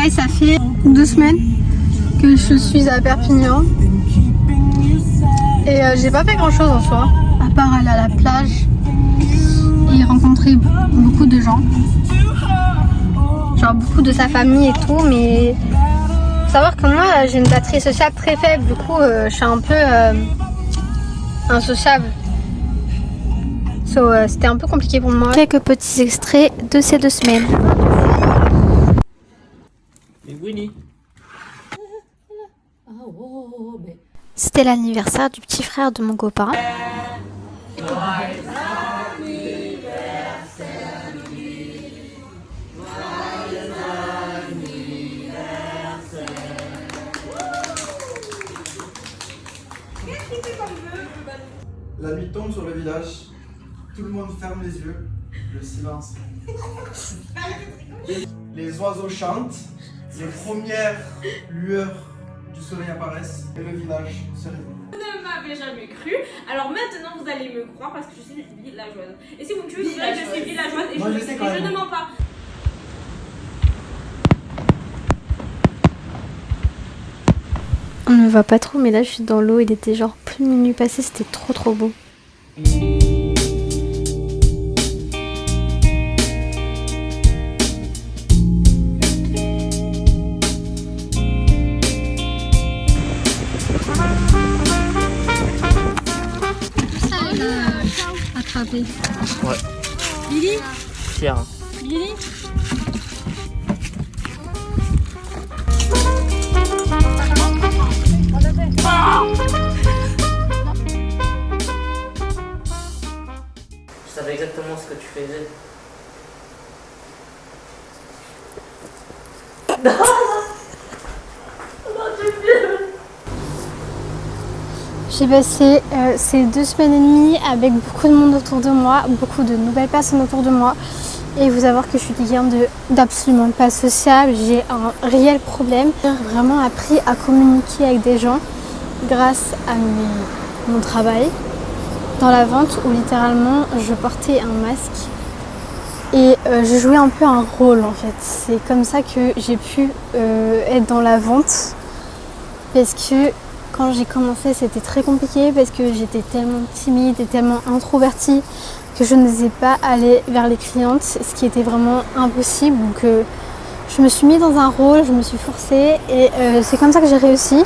pareil, ça fait 2 semaines que je suis à Perpignan. Et j'ai pas fait grand chose en soi, à part aller à la plage et rencontrer beaucoup de gens. Genre beaucoup de sa famille et tout, mais faut savoir que moi j'ai une batterie sociale très faible, du coup je suis un peu insociable. C'était un peu compliqué pour moi. Quelques petits extraits de ces 2 semaines. C'était l'anniversaire du petit frère de mon copain. La nuit tombe sur le village, tout le monde ferme les yeux, le silence. Les oiseaux chantent, les premières lueurs du soleil apparaissent et le village se réveille. Vous ne m'avez jamais cru, alors maintenant vous allez me croire parce que je suis villageoise. Et si vous me tuez, vous verrez que je suis villageoise et je ne mens pas. On ne voit pas trop, mais là je suis dans l'eau. Il était genre plus de minuit passé, c'était trop beau. Attrapé. Ouais. Lily Fier. Lily Je savais exactement ce que tu faisais. J'ai passé ces 2 semaines et demie avec beaucoup de monde autour de moi, beaucoup de nouvelles personnes autour de moi. Et vous savoir que je suis quelqu'un d'absolument pas sociable. J'ai un réel problème. J'ai vraiment appris à communiquer avec des gens grâce à mon travail dans la vente où littéralement je portais un masque et je jouais un peu un rôle en fait. C'est comme ça que j'ai pu être dans la vente parce que quand j'ai commencé, c'était très compliqué parce que j'étais tellement timide et tellement introvertie que je n'osais pas aller vers les clientes, ce qui était vraiment impossible. Donc je me suis mis dans un rôle, je me suis forcée et c'est comme ça que j'ai réussi.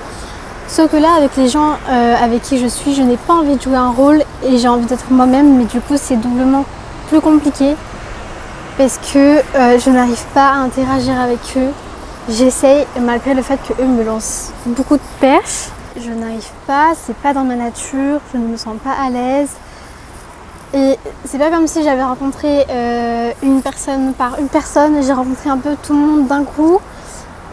Sauf que là, avec les gens avec qui je suis, je n'ai pas envie de jouer un rôle et j'ai envie d'être moi-même, mais du coup c'est doublement plus compliqué parce que je n'arrive pas à interagir avec eux. J'essaye malgré le fait qu'eux me lancent beaucoup de perches. Je n'arrive pas, c'est pas dans ma nature, je ne me sens pas à l'aise. Et c'est pas comme si j'avais rencontré une personne par une personne, j'ai rencontré un peu tout le monde d'un coup.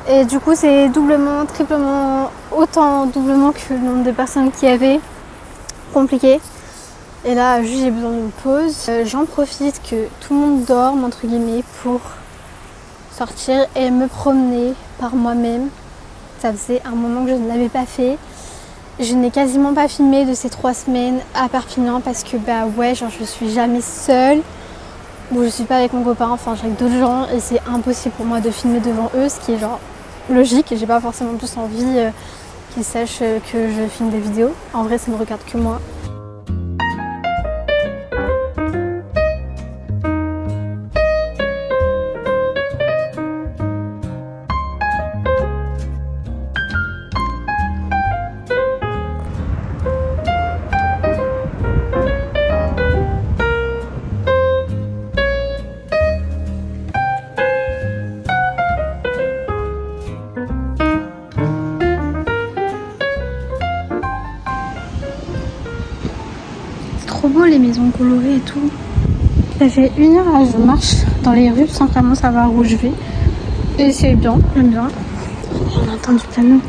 Et du coup c'est doublement, triplement, autant doublement que le nombre de personnes qu'il y avait. Compliqué. Et là juste j'ai besoin d'une pause. J'en profite que tout le monde dorme entre guillemets pour sortir et me promener par moi-même. Ça faisait un moment que je ne l'avais pas fait. Je n'ai quasiment pas filmé de ces 3 semaines à Perpignan parce que bah ouais, genre je suis jamais seule ou je suis pas avec mon copain, enfin je suis avec d'autres gens et c'est impossible pour moi de filmer devant eux, ce qui est genre logique et j'ai pas forcément plus envie qu'ils sachent que je filme des vidéos. En vrai ça ne regarde que moi. Trop beau les maisons colorées et tout. Ça fait 1 heure là, je marche dans les rues sans vraiment savoir où je vais. Et c'est bien, j'aime bien. On entend du piano.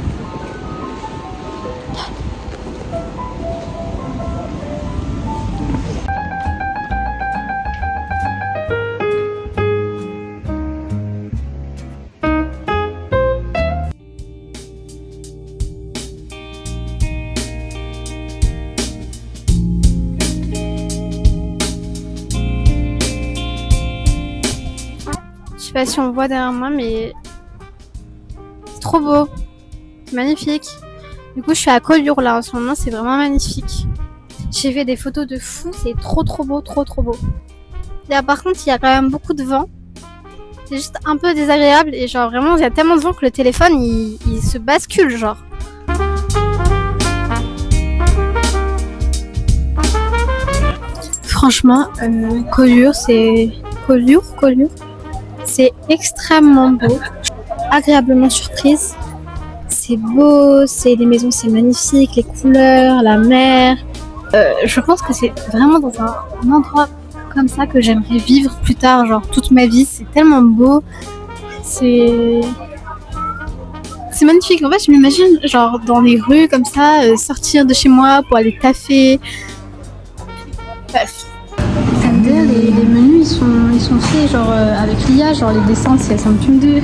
Je sais pas si on voit derrière moi, mais trop beau. C'est magnifique. Du coup, je suis à Collioure là en ce moment, c'est vraiment magnifique. J'ai fait des photos de fou, c'est trop beau, trop beau. Là, par contre, il y a quand même beaucoup de vent. C'est juste un peu désagréable et genre vraiment, il y a tellement de vent que le téléphone, il se bascule genre. Franchement, Collioure, c'est... Collioure, c'est extrêmement beau. Agréablement surprise. C'est beau, les maisons, c'est magnifique, les couleurs, la mer. Je pense que c'est vraiment dans un endroit comme ça que j'aimerais vivre plus tard, genre toute ma vie. C'est tellement beau. C'est magnifique. En fait, je m'imagine genre dans les rues comme ça, sortir de chez moi pour aller taffer. Bref. Les menus ils sont faits genre avec l'IA, genre les descentes si elles sont plus dures.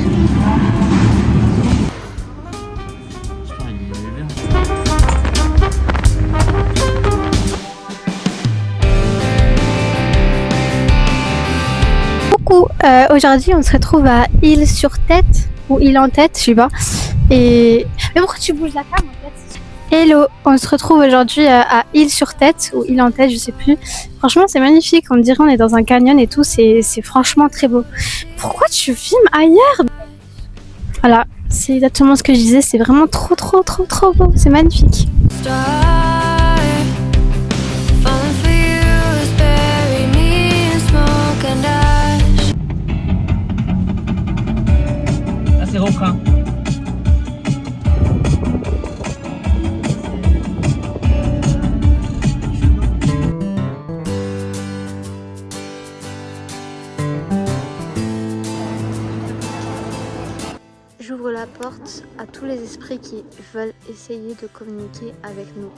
Coucou, aujourd'hui on se retrouve à Île-sur-Tête ou Île-en-Tête, je sais pas. Mais pourquoi tu bouges la cam en fait? Hello, on se retrouve aujourd'hui à Île-sur-Tête ou Île-en-Tête, je sais plus. Franchement, c'est magnifique, on dirait on est dans un canyon et tout, c'est franchement très beau. Pourquoi tu filmes ailleurs? Voilà, c'est exactement ce que je disais, c'est vraiment trop beau, c'est magnifique. Là, c'est refrain. J'ouvre la porte à tous les esprits qui veulent essayer de communiquer avec nous.